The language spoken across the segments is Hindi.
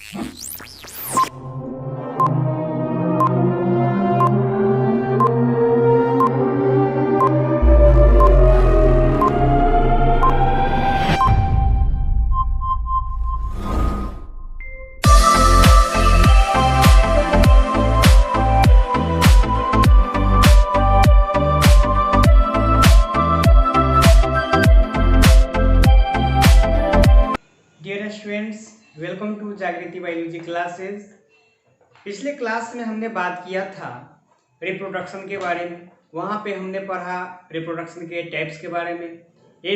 डियर स्टूडेंट्स, वेलकम टू जागृति बायोलॉजी क्लासेस। पिछले क्लास में हमने बात किया था रिप्रोडक्शन के बारे में। वहाँ पे हमने पढ़ा रिप्रोडक्शन के टाइप्स के बारे में।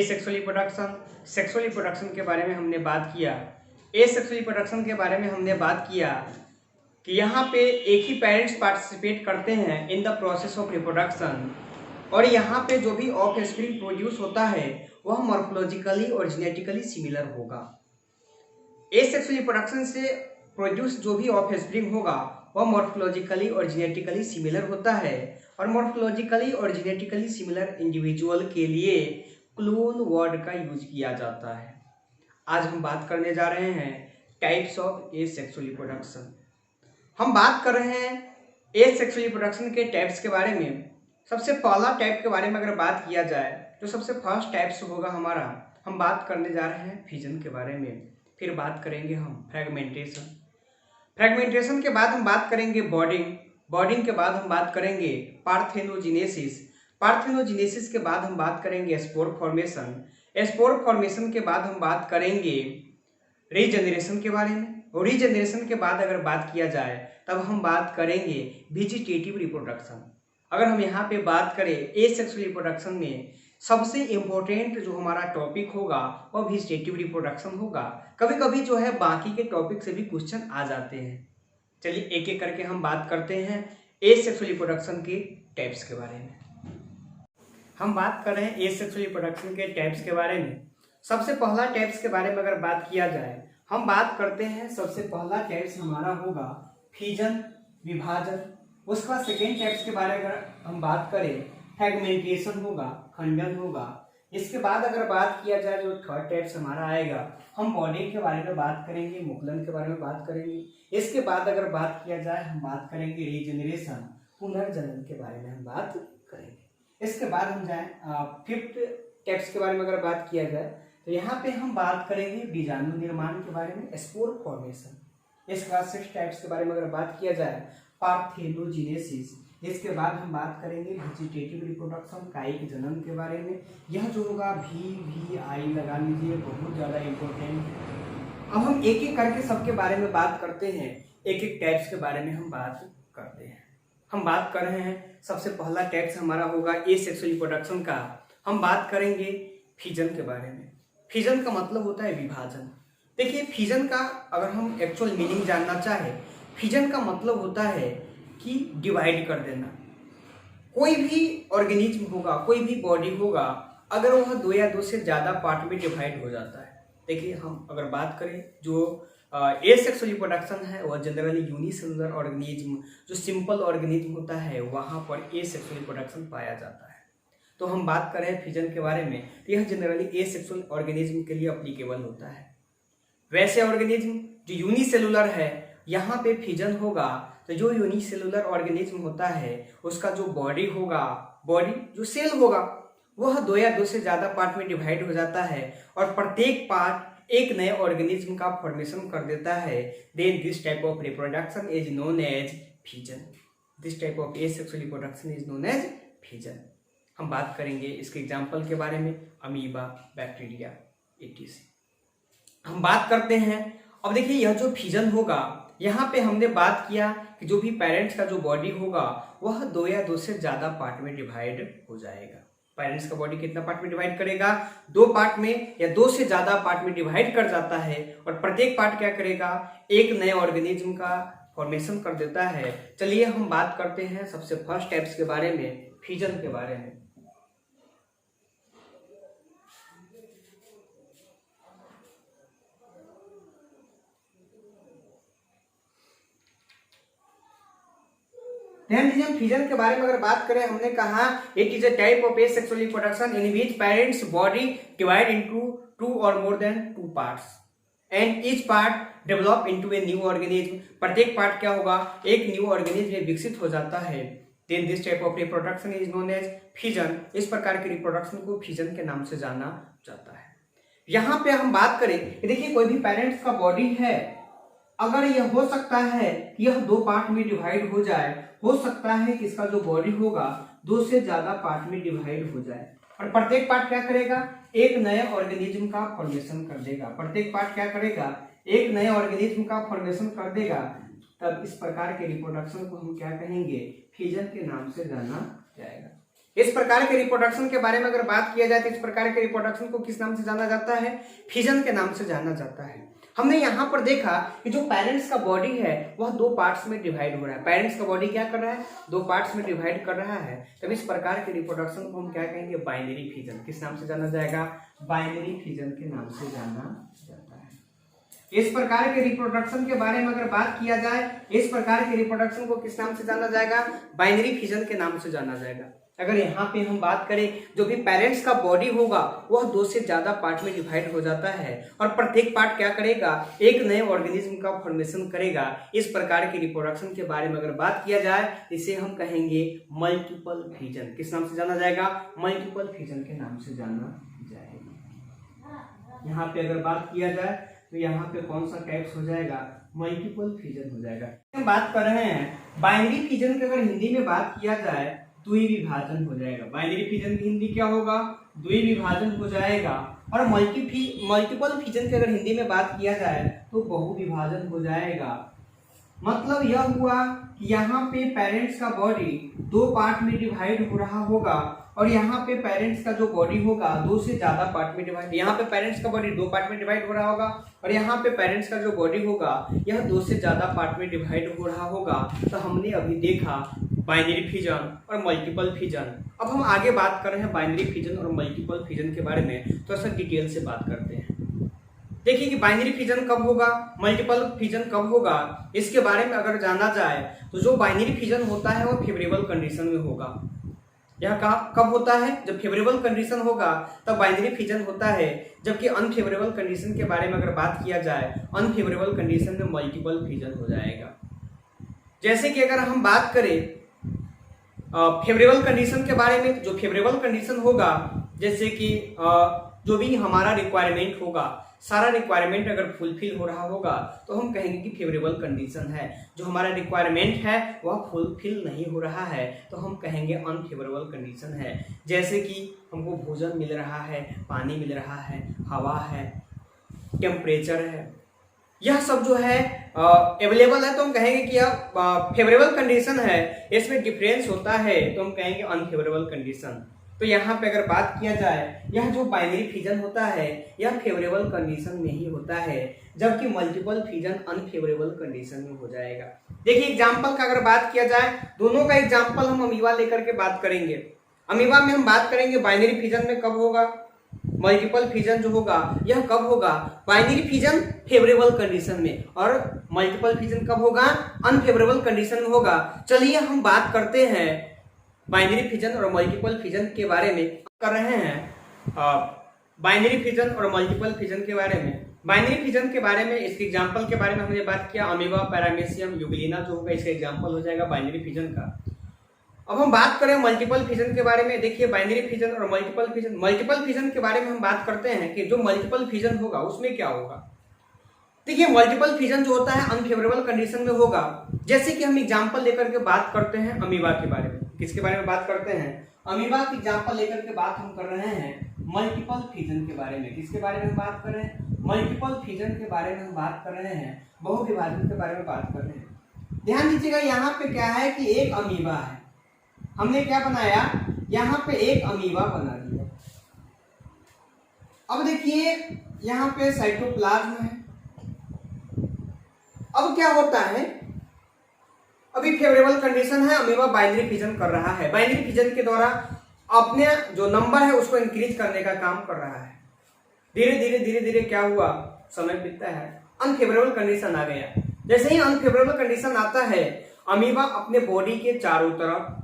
सेक्सुअल रिप्रोडक्शन के बारे में हमने बात किया। सेक्सुअल रिप्रोडक्शन के बारे में हमने बात किया कि यहाँ पे एक ही पेरेंट्स पार्टिसिपेट करते हैं in the process of reproduction, और यहाँ पे जो भी ऑफस्प्रिंग प्रोड्यूस होता है वह मॉर्फोलॉजिकली और जेनेटिकली सिमिलर होगा। एसेक्सुअल रिप्रोडक्शन से प्रोड्यूस जो भी ऑफस्प्रिंग होगा वह मॉर्फोलॉजिकली और जेनेटिकली सिमिलर होता है, और मॉर्फोलॉजिकली और जेनेटिकली सिमिलर इंडिविजुअल के लिए क्लोन वर्ड का यूज किया जाता है। आज हम बात करने जा रहे हैं टाइप्स ऑफ एसेक्सुअल रिप्रोडक्शन। हम बात कर रहे हैं एसेक्सुअल रिप्रोडक्शन के टाइप्स के बारे में। सबसे पहला टाइप के बारे में अगर बात किया जाए तो सबसे फर्स्ट टाइप्स होगा हमारा, हम बात करने जा रहे हैं फिजन के बारे में। फिर बात करेंगे हम फ्रेगमेंटेशन के बाद हम बात करेंगे बॉर्डिंग के बाद हम बात करेंगे पार्थेनोजेनेसिस के बाद हम बात करेंगे स्पोर फॉर्मेशन के बाद हम बात करेंगे रीजनरेशन के बारे में, और रीजनरेशन के बाद अगर बात किया जाए तब हम बात करेंगे वेजिटेटिव रिप्रोडक्शन। अगर हम यहाँ पे बात करें एसेक्सुअल रिप्रोडक्शन में सबसे इम्पोर्टेंट जो हमारा टॉपिक होगा वह वेजिटेटिव रिप्रोडक्शन होगा। कभी कभी जो है बाकी के टॉपिक से भी क्वेश्चन आ जाते हैं। चलिए एक एक करके हम बात करते हैं एसेक्सुअल रिप्रोडक्शन के टाइप्स के बारे में। हम बात कर रहे हैं एसेक्सुअल रिप्रोडक्शन के टाइप्स के बारे में। सबसे पहला टाइप्स के बारे में अगर बात किया जाए, हम बात करते हैं सबसे पहला टाइप्स हमारा होगा फिजन, विभाजन। उसके बाद सेकेंड टाइप्स के बारे में अगर हम बात करें फ्रेगमेंटेशन होगा, खंडन होगा। इसके बाद अगर बात किया जाए जो थर्ड टाइप्स हमारा आएगा, हम बॉर्डिंग के बारे में बात करेंगे, मुकुलन के बारे में बात करेंगे। इसके बाद अगर बात किया जाए हम बात करेंगे रीजनरेशन, पुनर्जनन के बारे में हम बात करेंगे। इसके बाद हम जाए फिफ्थ टाइप्स के बारे में अगर बात किया जाए तो यहाँ पे हम बात करेंगे बीजाणु निर्माण के बारे में, स्पोर फॉर्मेशन। इसके बाद सिक्स टाइप्स के बारे में अगर बात किया जाए पार्थेनोजेनेसिस। इसके बाद हम बात करेंगे वेजिटेटिव रिप्रोडक्शन, कायिक जनन के बारे में। यह जो होगा VVI लगा लीजिए, बहुत ज़्यादा इम्पोर्टेंट है। अब हम एक एक करके सबके बारे में बात करते हैं, एक एक टाइप्स के बारे में हम बात करते हैं। हम बात कर रहे हैं सबसे पहला टाइप्स हमारा होगा एसेक्सुअल रिप्रोडक्शन का। हम बात करेंगे फिजन के बारे में। फिजन का मतलब होता है विभाजन। देखिए फिजन का अगर हम एक्चुअल मीनिंग जानना चाहे, फिजन का मतलब होता है कि डिवाइड कर देना। कोई भी ऑर्गेनिज्म होगा, कोई भी बॉडी होगा, अगर वह दो या दो से ज़्यादा पार्ट में डिवाइड हो जाता है। देखिए हम अगर बात करें जो एसेक्सुअल रिप्रोडक्शन है वह जनरली यूनिसेलुलर ऑर्गेनिज्म, जो सिंपल ऑर्गेनिज्म होता है वहाँ पर एसेक्सुअल रिप्रोडक्शन पाया जाता है। तो हम बात कर रहे हैं फिजन के बारे में, तो यह जनरली एसेक्सुअल ऑर्गेनिज्म के लिए अप्लीकेबल होता है। वैसे ऑर्गेनिज्म जो यूनिसेलुलर है यहाँ पे फिजन होगा, तो जो यूनिसेलुलर ऑर्गेनिज्म होता है उसका जो बॉडी होगा, बॉडी जो सेल होगा वह दो या दो से ज्यादा पार्ट में डिवाइड हो जाता है, और प्रत्येक पार्ट एक नए ऑर्गेनिज्म का फॉर्मेशन कर देता है। Then this type of reproduction is known as fission. This type of asexual reproduction is known as fission. हम बात करेंगे इसके एग्जाम्पल के बारे में, अमीबा, बैक्टीरिया, etc। हम बात करते हैं। अब देखिए यह जो फिजन होगा, यहाँ पे हमने बात किया कि जो भी पेरेंट्स का जो बॉडी होगा वह दो या दो से ज्यादा पार्ट में डिवाइड हो जाएगा। पेरेंट्स का बॉडी कितना पार्ट में डिवाइड करेगा? दो पार्ट में या दो से ज्यादा पार्ट में डिवाइड कर जाता है, और प्रत्येक पार्ट क्या करेगा? एक नए ऑर्गेनिज्म का फॉर्मेशन कर देता है। चलिए हम बात करते हैं सबसे फर्स्ट टाइप्स के बारे में, फिजन के बारे में। फिजन के बारे में अगर बात करें, हमने कहा it is a type of asexual reproduction in which parents body divide into two और more than two parts, and each part develop into a new organism, प्रत्येक पार्ट क्या होगा, एक न्यू ऑर्गेनिज्म में विकसित हो जाता है। Then this type of reproduction is known as fission, इस प्रकार के रिप्रोडक्शन को फिजन के नाम से जाना जाता है। यहाँ पे हम बात करें, देखिए कोई भी पेरेंट्स का बॉडी है, अगर यह हो सकता है कि यह दो पार्ट में डिवाइड हो जाए, हो सकता है कि इसका जो बॉडी होगा दो से ज्यादा पार्ट में डिवाइड हो जाए, और प्रत्येक पार्ट क्या करेगा, एक नए ऑर्गेनिज्म का फॉर्मेशन कर देगा। प्रत्येक पार्ट क्या करेगा, एक नए ऑर्गेनिज्म का फॉर्मेशन कर देगा। तब इस प्रकार के रिप्रोडक्शन को हम क्या कहेंगे, फिजन के नाम से जाना जाएगा। इस प्रकार के रिप्रोडक्शन के बारे में अगर बात किया जाए तो इस प्रकार के रिप्रोडक्शन को किस नाम से जाना जाता है, फिजन के नाम से जाना जाता है। हमने यहाँ पर देखा कि जो पेरेंट्स का बॉडी है वह दो पार्ट्स में डिवाइड हो रहा है। पेरेंट्स का बॉडी क्या कर रहा है, दो पार्ट्स में डिवाइड कर रहा है। तब इस प्रकार के रिप्रोडक्शन को हम क्या कहेंगे, बाइनरी फिजन। किस नाम से जाना जाएगा, बाइनरी फिजन के नाम से जाना जाता है। इस प्रकार के रिप्रोडक्शन के बारे में अगर बात किया जाए, इस प्रकार के रिप्रोडक्शन को किस नाम से जाना जाएगा, बाइनरी फिजन के नाम से जाना जाएगा। अगर यहाँ पे हम बात करें, जो भी पेरेंट्स का बॉडी होगा वह दो से ज्यादा पार्ट में डिवाइड हो जाता है, और प्रत्येक पार्ट क्या करेगा, एक नए ऑर्गेनिज्म का फॉर्मेशन करेगा। इस प्रकार के रिप्रोडक्शन के बारे में अगर बात किया जाए, इसे हम कहेंगे मल्टीपल फिजन। किस नाम से जाना जाएगा, मल्टीपल फिजन के नाम से जाना जाएगा। यहाँ पे अगर बात किया जाए तो यहाँ पे कौन सा टाइप्स हो जाएगा, मल्टीपल फिजन हो जाएगा। हम बात कर रहे हैं बाइनरी फिजन की, अगर हिंदी में बात किया जाए द्विविभाजन हो जाएगा। बाइनरी फिजन की हिंदी क्या होगा, द्विविभाजन हो जाएगा। और मल्टीपल फिजन की अगर हिंदी में बात किया जाए तो बहुविभाजन हो जाएगा। मतलब यह हुआ कि यहाँ पे पेरेंट्स का बॉडी दो पार्ट में डिवाइड हो रहा होगा, और यहाँ पे पेरेंट्स का जो बॉडी होगा दो से ज्यादा पार्ट में डिवाइड, यहाँ पे पेरेंट्स का बॉडी दो पार्ट में डिवाइड हो रहा होगा, और यहाँ पे पेरेंट्स का जो बॉडी होगा यह दो से ज्यादा पार्ट में डिवाइड हो रहा होगा। तो हमने अभी देखा बाइनरी फिजन और मल्टीपल फिजन। अब हम आगे बात कर रहे हैं बाइनरी फिजन और मल्टीपल फिजन के बारे में, तो ऐसा डिटेल से बात करते हैं। देखिए कि बाइनरी फिजन कब होगा, मल्टीपल फिजन कब होगा, इसके बारे में अगर जाना जाए तो जो बाइनरी फिजन होता है वो फेवरेबल कंडीशन में होगा। यह कब होता है, जब फेवरेबल कंडीशन होगा तब बाइनरी फिजन होता है। जबकि अनफेवरेबल कंडीशन के बारे में अगर बात किया जाए, अनफेवरेबल कंडीशन में मल्टीपल फिजन हो जाएगा। जैसे कि अगर हम बात करें फेवरेबल कंडीशन के बारे में, जो फेवरेबल कंडीशन होगा, जैसे कि जो भी हमारा रिक्वायरमेंट होगा, सारा रिक्वायरमेंट अगर फुलफिल हो रहा होगा तो हम कहेंगे कि फेवरेबल कंडीशन है। जो हमारा रिक्वायरमेंट है वह फुलफिल नहीं हो रहा है तो हम कहेंगे अनफेवरेबल कंडीशन है। जैसे कि हमको भोजन मिल रहा है, पानी मिल रहा है, हवा है, टेम्परेचर है, यह सब जो है अवेलेबल है तो हम कहेंगे कि यह फेवरेबल कंडीशन है। इसमें डिफरेंस होता है तो हम कहेंगे अनफेवरेबल कंडीशन। तो यहाँ पे अगर बात किया जाए, यह जो बाइनरी फिजन होता है यह फेवरेबल कंडीशन में ही होता है, जबकि मल्टीपल फिजन अनफेवरेबल कंडीशन में हो जाएगा। देखिए एग्जाम्पल का अगर बात किया जाए, दोनों का एग्जाम्पल हम अमीबा लेकर के बात करेंगे। अमीबा में हम बात करेंगे बाइनरी फिजन में कब होगा, मल्टीपल फिजन जो होगा यह कब होगा, बाइनरी फिजन फेवरेबल कंडीशन में, और मल्टीपल फिजन कब होगा, अनफेवरेबल कंडीशन में होगा। चलिए हम बात करते हैं बाइनरी फिजन और मल्टीपल फिजन के बारे में। कर रहे हैं बाइनरी फिजन और मल्टीपल फिजन के बारे में। बाइनरी फिजन के बारे में, इसके एग्जांपल के बारे में हमने बात किया, अमीबा, पैरामीशियम, यूग्लिना जो होगा इसका एग्जांपल हो जाएगा बाइनरी फिजन का। अब हम बात करें मल्टीपल फिजन के बारे में। देखिए बाइनरी फिजन और मल्टीपल फिजन, मल्टीपल फिजन के बारे में हम बात करते हैं कि जो मल्टीपल फिजन होगा उसमें क्या होगा। देखिए मल्टीपल फिजन जो होता है अनफेवरेबल कंडीशन में होगा। जैसे कि हम एग्जांपल लेकर के बात करते हैं अमीबा के बारे में। किसके बारे में बात करते हैं, अमीबा की एग्जांपल लेकर के बात हम कर रहे हैं मल्टीपल फिजन के बारे में। किसके बारे में बात कर रहे हैं, मल्टीपल फिजन के बारे में हम बात कर रहे हैं, बहुविभाजन के बारे में बात कर रहे हैं। ध्यान दीजिएगा यहाँ पे क्या है कि एक अमीबा है, हमने क्या बनाया, यहाँ पे एक अमीबा बना दिया। अब देखिए यहाँ पे साइटोप्लाज्म है। अब क्या होता है, अभी फेवरेबल कंडीशन है, अमीबा बाइनरी फिजन कर रहा है। बाइनरी फिजन के द्वारा अपने जो नंबर है उसको इंक्रीज करने का काम कर रहा है। धीरे धीरे धीरे धीरे क्या हुआ, समय बीतता है, अनफेवरेबल कंडीशन आ गया। जैसे ही अनफेवरेबल कंडीशन आता है, अमीबा अपने बॉडी के चारों तरफ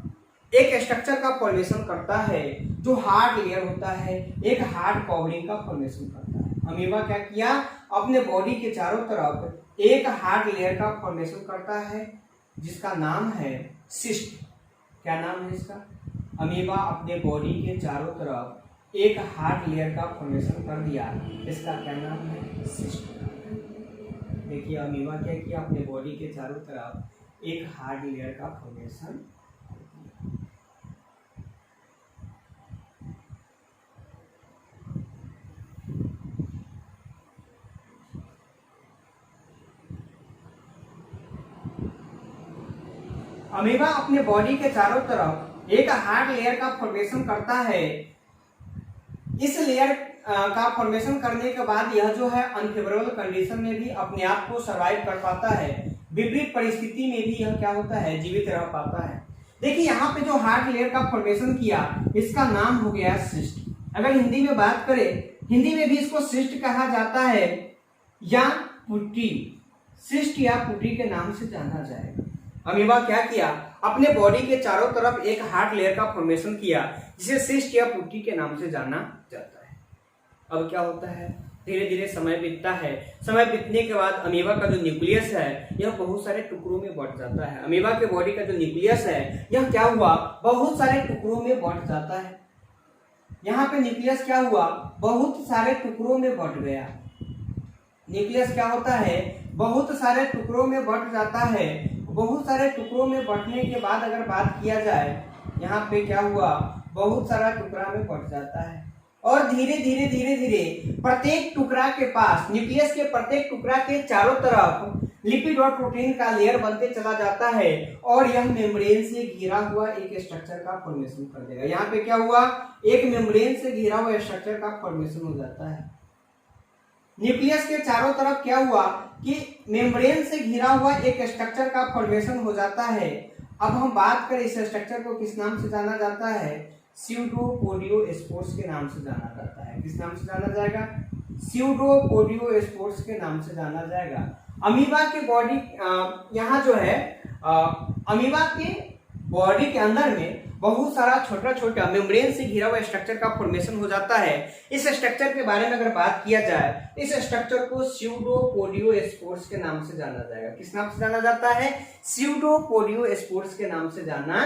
एक स्ट्रक्चर का फॉर्मेशन करता है जो हार्ड लेयर होता है, एक हार्ड कवरिंग का फॉर्मेशन करता है। अमीबा क्या किया, अपने बॉडी के चारों तरफ एक हार्ड लेयर का फॉर्मेशन करता है जिसका नाम है सिस्ट। क्या नाम है इसका? अमीबा अपने बॉडी के चारों तरफ एक हार्ड लेयर का फॉर्मेशन कर दिया, इसका क्या नाम है? सिस्ट। देखिए अमीबा क्या किया, अपने बॉडी के चारों तरफ एक हार्ड लेयर का फॉर्मेशन। अमीबा अपने बॉडी के चारों तरफ एक हार्ड लेयर का फॉर्मेशन करता है। इस लेयर का फॉर्मेशन करने के बाद यह जो है अनफेवरेबल कंडीशन में भी अपने आप को सरवाइव कर पाता है, विपरीत परिस्थिति में भी यह क्या होता है? जीवित रह पाता है। देखिए यहाँ पे जो हार्ड लेयर का फॉर्मेशन किया इसका नाम हो गया सिस्ट। अगर हिंदी में बात करें, हिंदी में भी इसको सिस्ट कहा जाता है या पुट्टी, सिस्ट या पुट्टी के नाम से जाना जाएगा। अमीबा क्या किया, अपने बॉडी के चारों तरफ एक हार्ड लेयर का फॉर्मेशन किया जिसे सिस्ट या पुट्टी के नाम से जाना जाता है। अब क्या होता है, धीरे धीरे समय बीतता है। समय बीतने के बाद अमीबा का जो न्यूक्लियस है यह बहुत सारे टुकड़ों में बंट जाता है। अमीबा के बॉडी का जो न्यूक्लियस है यह क्या हुआ, बहुत सारे टुकड़ों में बंट जाता है। यहाँ पे न्यूक्लियस क्या हुआ, बहुत सारे टुकड़ों में बंट गया। न्यूक्लियस क्या होता है, बहुत सारे टुकड़ों में बंट जाता है। बहुत सारे टुकड़ों में बंटने के बाद अगर बात किया जाए, यहाँ पे क्या हुआ, बहुत सारा टुकड़ा में बंट जाता है और धीरे धीरे धीरे धीरे प्रत्येक टुकड़ा के पास, न्यूक्लियस के प्रत्येक टुकड़ा के चारों तरफ लिपिड और प्रोटीन का लेयर बनते चला जाता है और यह मेम्ब्रेन से घिरा हुआ एक स्ट्रक्चर का फॉर्मेशन कर देगा। यहाँ पे क्या हुआ, एक मेम्ब्रेन से घिरा हुआ स्ट्रक्चर का फॉर्मेशन हो जाता है। न्यूक्लियस के चारों तरफ क्या हुआ कि मेम्ब्रेन से घिरा हुआ एक स्ट्रक्चर का फॉर्मेशन हो जाता है। अब हम बात करें इस स्ट्रक्चर को किस नाम से जाना जाता है? स्यूडोपोडियोस्पोर्स के नाम से जाना जाता है। किस नाम से जाना जाएगा? स्यूडोपोडियोस्पोर्स के नाम से जाना जाएगा। अमीबा के बॉडी यहाँ जो है अमीबा के बॉडी के अंदर में बहुत सारा छोटा छोटा मेम्ब्रेन से घिरा हुआ स्ट्रक्चर का फॉर्मेशन हो जाता है। इस स्ट्रक्चर के बारे में अगर बात किया जाए, इस स्ट्रक्चर को स्यूडोपोडियोस्पोर्स के नाम से जाना जाएगा। किस नाम से जाना जाता है? स्यूडोपोडियोस्पोर्स के नाम से जाना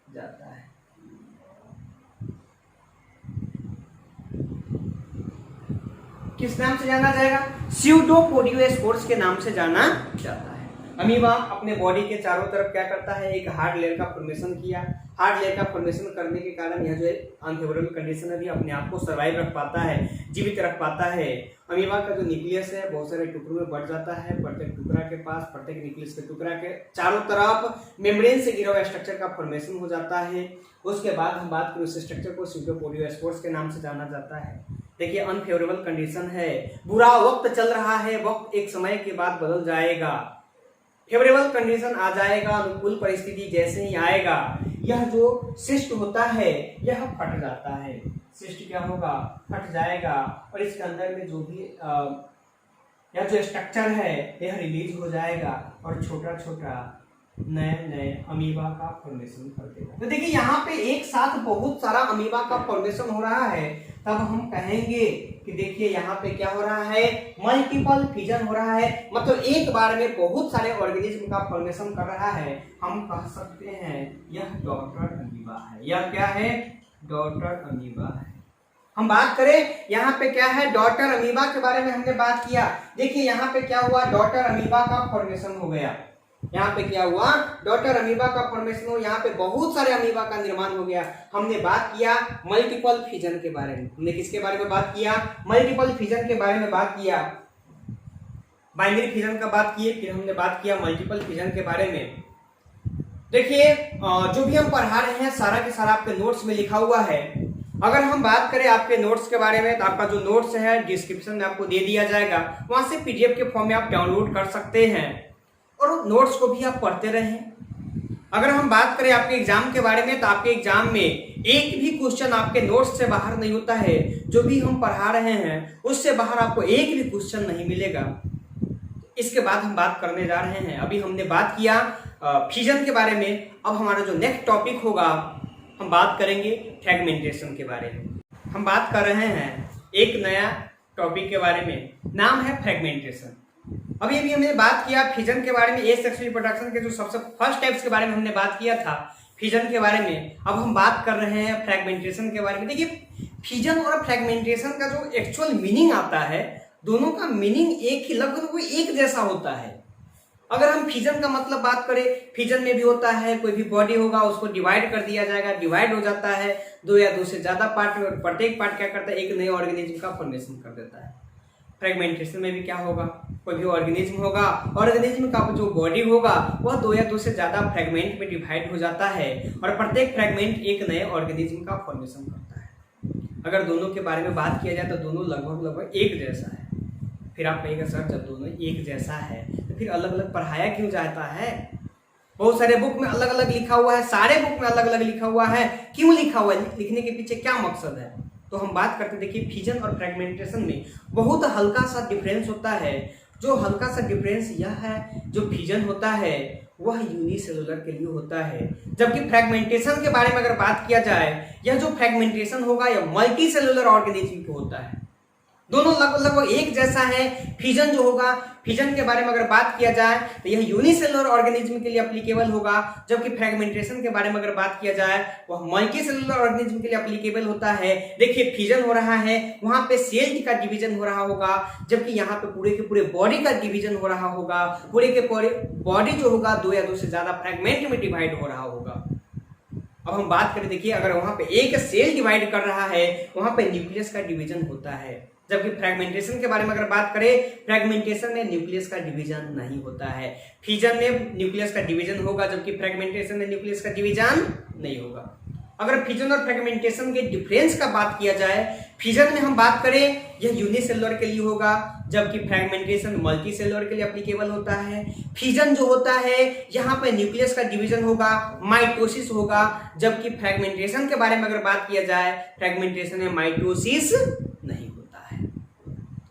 जाता है। किस नाम से जाना जाएगा? स्यूडोपोडियोस्पोर्स के नाम से जाना जाता है। अमीबा अपने बॉडी के चारों तरफ क्या करता है, एक हार्ड लेयर का फॉर्मेशन किया। हार्ड लेयर का फॉर्मेशन करने के कारण यह जो अनफेवरेबल कंडीशन है भी अपने आप को सर्वाइव रख पाता है, जीवित रख पाता है। अमीबा का जो न्यूक्लियस है बहुत सारे टुकड़ों में बढ़ जाता है। प्रत्येक टुकड़ा के पास, प्रत्येक न्यूक्लियस के टुकड़ा के चारों तरफ मेम्ब्रेन से घिरा हुआ स्ट्रक्चर का फॉर्मेशन हो जाता है। उसके बाद हम बात करें, उस स्ट्रक्चर को स्यूडोपोडियोस्पोर्स के नाम से जाना जाता है। देखिए अनफेवरेबल कंडीशन है, बुरा वक्त चल रहा है, वक्त एक समय के बाद बदल जाएगा, फेवरेबल कंडीशन आ जाएगा, अनुकूल परिस्थिति जैसे ही आएगा यह जो सिस्ट होता है यह फट जाता है। सिस्ट क्या होगा, फट जाएगा और इसके अंदर में जो भी यह जो स्ट्रक्चर है यह रिलीज हो जाएगा और छोटा छोटा नए नए अमीबा का फॉर्मेशन कर देगा। तो देखिए यहाँ पे एक साथ बहुत सारा अमीबा का फॉर्मेशन हो रहा है, तब हम कहेंगे कि देखिए यहाँ पे क्या हो रहा है, मल्टीपल फिजन हो रहा है। मतलब एक बार में बहुत सारे ऑर्गेनिज्म का फॉर्मेशन कर रहा है। हम कह सकते हैं यह डॉटर अमीबा है। यह क्या है? डॉटर अमीबा है। हम बात करें यहाँ पे क्या है, डॉटर अमीबा के बारे में हमने बात किया। देखिए यहाँ पे क्या हुआ, डॉटर अमीबा का फॉर्मेशन हो गया। यहाँ पे क्या हुआ, डॉटर अमीबा का फॉर्मेशन हो, यहाँ पे बहुत सारे अमीबा का निर्माण हो गया। हमने बात किया मल्टीपल फिजन के बारे में। हमने किसके बारे में बात किया? मल्टीपल फिजन के बारे में बात किया। बाइनरी फिजन का बात किए, फिर हमने बात किया मल्टीपल फिजन के बारे में। देखिए जो भी हम पढ़ा रहे हैं सारा के सारा आपके नोट्स में लिखा हुआ है। अगर हम बात करें आपके नोट्स के बारे में तो आपका जो नोट्स है डिस्क्रिप्शन में आपको दे दिया जाएगा, वहां से पीडीएफ के फॉर्म में आप डाउनलोड कर सकते हैं और नोट्स को भी आप पढ़ते रहें। अगर हम बात करें आपके एग्जाम के बारे में तो आपके एग्जाम में एक भी क्वेश्चन आपके नोट्स से बाहर नहीं होता है। जो भी हम पढ़ा रहे हैं उससे बाहर आपको एक भी क्वेश्चन नहीं मिलेगा। इसके बाद हम बात करने जा रहे हैं, अभी हमने बात किया फिजन के बारे में। अब हमारा जो नेक्स्ट टॉपिक होगा हम बात करेंगे फ्रेगमेंटेशन के बारे में। हम बात कर रहे हैं एक नया टॉपिक के बारे में, नाम है फ्रेगमेंटेशन। अभी अभी हमने बात किया फिजन के बारे में, एसेक्सुअल रिप्रोडक्शन के जो सबसे फर्स्ट टाइप्स के बारे में हमने बात किया था फिजन के बारे में। अब हम बात कर रहे हैं फ्रैगमेंटेशन के बारे में। देखिए फिजन और फ्रैगमेंटेशन का जो एक्चुअल मीनिंग आता है, दोनों का मीनिंग एक ही, लगभग एक जैसा होता है। अगर हम फिजन का मतलब बात करें, फिजन में भी होता है कोई भी बॉडी होगा उसको डिवाइड कर दिया जाएगा, डिवाइड हो जाता है दो या दो से ज्यादा पार्ट में, और प्रत्येक पार्ट क्या करता है, एक नए ऑर्गेनिज्म का फॉर्मेशन कर देता है। फ्रैगमेंटेशन में भी क्या होगा, कोई भी ऑर्गेनिज्म होगा, ऑर्गेनिज्म का जो बॉडी होगा वह दो या दो से ज्यादा फ्रैगमेंट में डिवाइड हो जाता है और प्रत्येक फ्रैगमेंट एक नए ऑर्गेनिज्म का फॉर्मेशन करता है। अगर दोनों के बारे में बात किया जाए तो दोनों लगभग एक जैसा है। फिर आप कहेंगे सर जब दोनों एक जैसा है तो फिर अलग अलग पढ़ाया क्यों जाता है? बहुत सारे बुक में अलग अलग लिखा हुआ है, सारे बुक में अलग अलग लिखा हुआ है, क्यों लिखा हुआ है, लिखने के पीछे क्या मकसद है? तो हम बात करते, देखिए फिजन और फ्रैगमेंटेशन में बहुत हल्का सा डिफरेंस होता है। जो हल्का सा डिफरेंस यह है, जो फिजन होता है वह यूनिसेलुलर के लिए होता है, जबकि फ्रैगमेंटेशन के बारे में अगर बात किया जाए, यह जो फ्रैगमेंटेशन होगा यह मल्टी सेलुलर ऑर्गेनिज्म को होता है। दोनों लगभग एक जैसा है। फिजन जो होगा, फिजन के बारे में अगर बात किया जाए तो यह यूनिसेलुलर ऑर्गेनिज्म के लिए एप्लीकेबल होगा, जबकि फ्रैगमेंटेशन के बारे में अगर बात किया जाए वह मल्टी सेलुलर ऑर्गेनिज्म के लिए एप्लीकेबल होता है। देखिए फिजन हो रहा है, वहां पे सेल का डिवीजन हो रहा होगा, जबकि यहाँ पे पूरे के पूरे बॉडी का डिवीजन हो रहा होगा। पूरे के पूरे बॉडी जो होगा दो या दो से ज्यादा फ्रैगमेंट में डिवाइड हो रहा होगा। अब हम बात करें, देखिए अगर वहां पे एक सेल डिवाइड कर रहा है वहां पे न्यूक्लियस का डिवीजन होता है, जबकि फ्रैगमेंटेशन के बारे में अगर बात करें, फ्रैगमेंटेशन में न्यूक्लियस का डिवीजन नहीं होता है। फिजन में न्यूक्लियस का डिवीजन होगा, जबकि फ्रैगमेंटेशन में न्यूक्लियस का डिवीजन नहीं होगा। अगर फिजन और फ्रैगमेंटेशन के डिफरेंस का बात किया जाए, फिजन में हम बात करें यह यूनिसेलुलर के लिए होगा, जबकि फ्रैगमेंटेशन मल्टी सेलुलर के लिए एप्लीकेबल होता है। फिजन जो होता है यहाँ पे न्यूक्लियस का डिवीजन होगा, माइटोसिस होगा, जबकि फ्रैगमेंटेशन के बारे में अगर बात किया जाए, फ्रैगमेंटेशन में माइटोसिस नहीं होता है।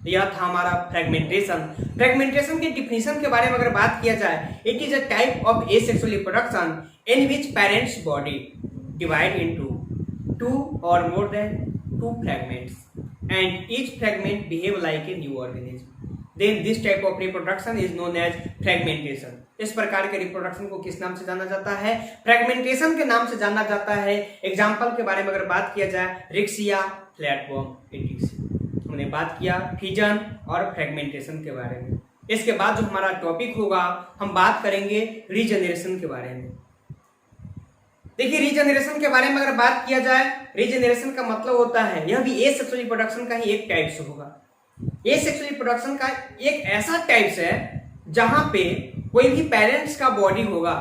यह था हमारा फ्रैगमेंटेशन। फ्रैगमेंटेशन के डिफिनीशन के बारे में अगर बात किया जाए, it is a type of asexual reproduction in which parents body divide into two or more than two fragments and each fragment behave like a new organism. Then this type of reproduction is known as fragmentation. इस प्रकार के रिप्रोडक्शन को किस नाम से जाना जाता है? फ्रैगमेंटेशन के नाम से जाना जाता है। एग्जाम्पल के बारे में अगर बात किया जाए, रिक्सिया, फ्लैटवर्म, एटिक्स। हमने बात किया फिजन और फ्रैगमेंटेशन के बारे में। इसके बाद जो हमारा टॉपिक होगा, हम बात करेंगे रीजनरेशन के बारे में। देखिए रीजनरेशन के बारे में अगर बात किया जाए, रीजनरेशन का मतलब होता है, यह भी एसेक्सुअल रिप्रोडक्शन का ही एक टाइप्स होगा। एसेक्सुअल रिप्रोडक्शन का एक ऐसा टाइप्स है जहां पे कोई भी पेरेंट्स का बॉडी होगा,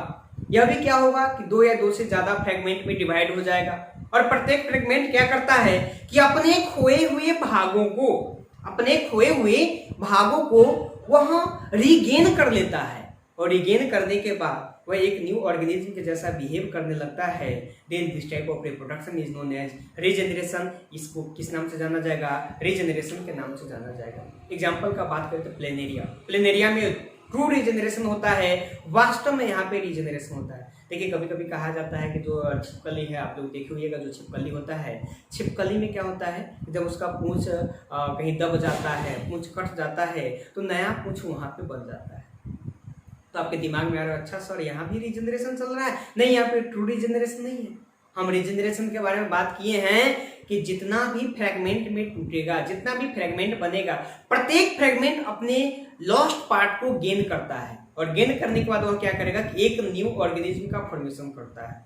यह भी क्या होगा कि दो या दो से ज्यादा फ्रैगमेंट में डिवाइड हो जाएगा, और प्रत्येक फ्रैगमेंट क्या करता है कि अपने खोए भागों को वह रीगेन कर लेता है, और रीगेन करने के बाद वह एक न्यू ऑर्गेनिज्म के जैसा बिहेव करने लगता है। Then this type of reproduction is known as regeneration. इसको किस नाम से जाना जाएगा? रीजनरेशन के नाम से जाना जाएगा। एग्जांपल का बात करें तो प्लेनेरिया में ट्रू रीजनरेशन होता है, वास्तव में यहाँ पे रीजनरेशन होता है। देखिए कभी कभी कहा जाता है कि जो छिपकली है, आप लोग देखे हुएगा, जो छिपकली होता है, छिपकली में क्या होता है, जब उसका पूंछ कहीं दब जाता है, पूंछ कट जाता है, तो नया पूंछ वहां पे बन जाता है। तो आपके दिमाग में आ रहा है, अच्छा सर यहाँ भी रीजनरेशन चल रहा है? नहीं, यहाँ पे ट्रू रीजनरेशन नहीं है। हम रीजनरेशन के बारे में बात किए हैं कि जितना भी फ्रैगमेंट में टूटेगा, जितना भी फ्रैगमेंट बनेगा, प्रत्येक फ्रैगमेंट अपने लॉस्ट पार्ट को गेन करता है, और गेन करने के बाद वह क्या करेगा कि एक न्यू ऑर्गेनिज्म का फॉर्मेशन करता है।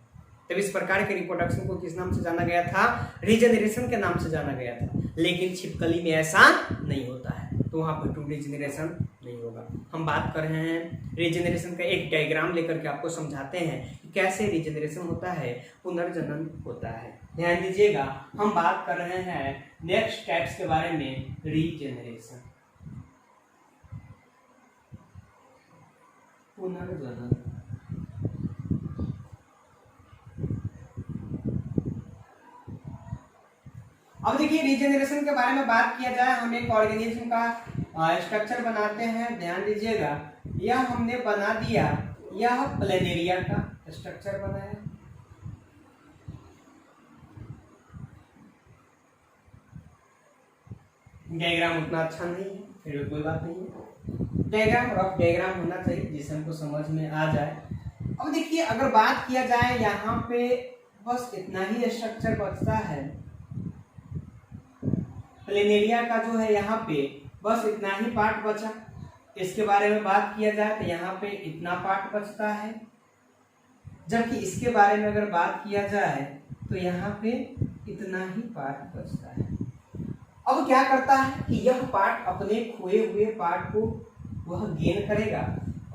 तब इस प्रकार के रिप्रोडक्शन को किस नाम से जाना गया था? रीजनरेशन के नाम से जाना गया था। लेकिन छिपकली में ऐसा नहीं होता है, तो वहां पर ट्रू रीजनरेशन नहीं होगा। हम बात कर रहे हैं रीजनरेशन का एक डायग्राम लेकर के आपको समझाते हैं कि कैसे रीजनरेशन होता है, पुनर्जनन होता है। ध्यान दीजिएगा, हम बात कर रहे हैं नेक्स्ट टाइप्स के बारे में, रीजनरेशन, पुनर्जनन। अब देखिए रीजनरेशन के बारे में बात किया जाए, हम एक ऑर्गेनिज्म का स्ट्रक्चर बनाते हैं। ध्यान दीजिएगा, यह हमने बना दिया, यह प्लेनेरिया का स्ट्रक्चर बनाया। डायग्राम उतना अच्छा नहीं है, फिर कोई बात नहीं है। डायग्राम, रफ डायग्राम होना चाहिए जिससे हमको समझ में आ जाए। अब देखिए अगर बात किया जाए यहाँ पे बस इतना ही स्ट्रक्चर बचता है, प्लेनेरिया का जो है यहाँ पे बस इतना ही पार्ट बचा। इसके बारे में बात किया जाए तो यहाँ पे इतना पार्ट बचता है, जबकि इसके बारे में अगर बात किया जाए तो यहाँ पे इतना ही पार्ट बचता है। अब क्या करता है कि यह पार्ट अपने खोए हुए पार्ट को वह गेन करेगा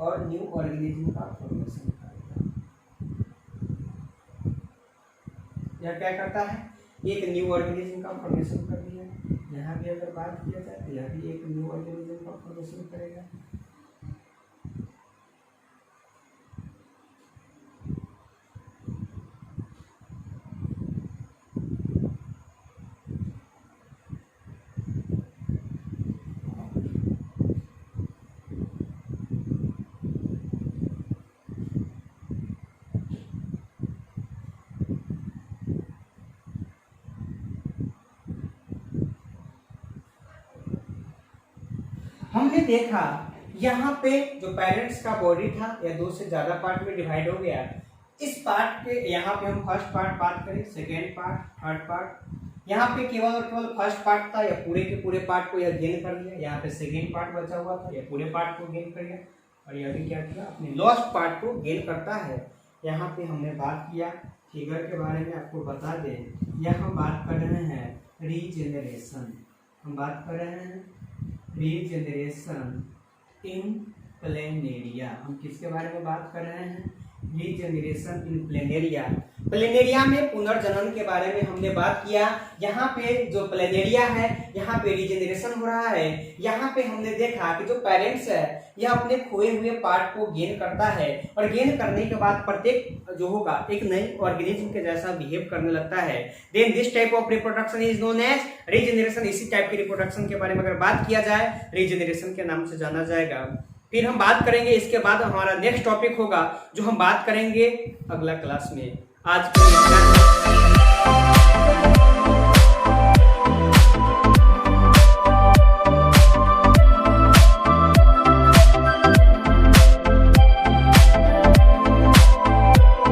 और न्यू ऑर्गेनिज्म का फॉर्मेशन करेगा। यह क्या करता है, एक न्यू ऑर्गेनिज्म का फॉर्मेशन कर दिया। यहाँ भी अगर बात किया जाए तो यह भी एक न्यू ऑर्गेनिज्म का फॉर्मेशन करेगा। हमने देखा यहाँ पे जो पेरेंट्स का बॉडी था या दो से ज्यादा पार्ट में डिवाइड हो गया। इस पार्ट के यहाँ पे हम फर्स्ट पार्ट बात करें, सेकेंड पार्ट, थर्ड पार्ट। यहाँ पे केवल और केवल फर्स्ट पार्ट था, या पूरे के पूरे पार्ट को यह गेन कर लिया। यहाँ पे सेकेंड पार्ट बचा हुआ था, या पूरे पार्ट को गेन कर लिया। और यह भी क्या किया, अपने लॉस्ट पार्ट को गेन करता है। यहाँ पे हमने बात किया फिगर के बारे में, आपको बता दें यहाँ बात कर रहे हैं रीजेनरेशन। हम बात कर रहे हैं रीजेनरेशन इन प्लेनेरिया। हम किसके बारे में बात कर रहे हैं, रीजेनरेशन इन प्लेनेरिया। प्लेनेरिया में पुनर्जनन के बारे में हमने बात किया। यहाँ पे जो प्लेनेरिया है यहाँ पे रीजेनरेशन हो रहा है। यहाँ पे हमने देखा कि जो पेरेंट्स है यह अपने खोए हुए पार्ट को गेन करता है, और गेन करने के बाद प्रत्येक जो होगा एक नई ऑर्गेनिज्म के जैसा बिहेव करने लगता है। Then this type of reproduction is known as regeneration. इसी टाइप की रिप्रोडक्शन के बारे में अगर बात किया जाए रीजेनरेशन के नाम से जाना जाएगा। फिर हम बात करेंगे, इसके बाद हमारा नेक्स्ट टॉपिक होगा जो हम बात करेंगे अगला क्लास में। आज के लिए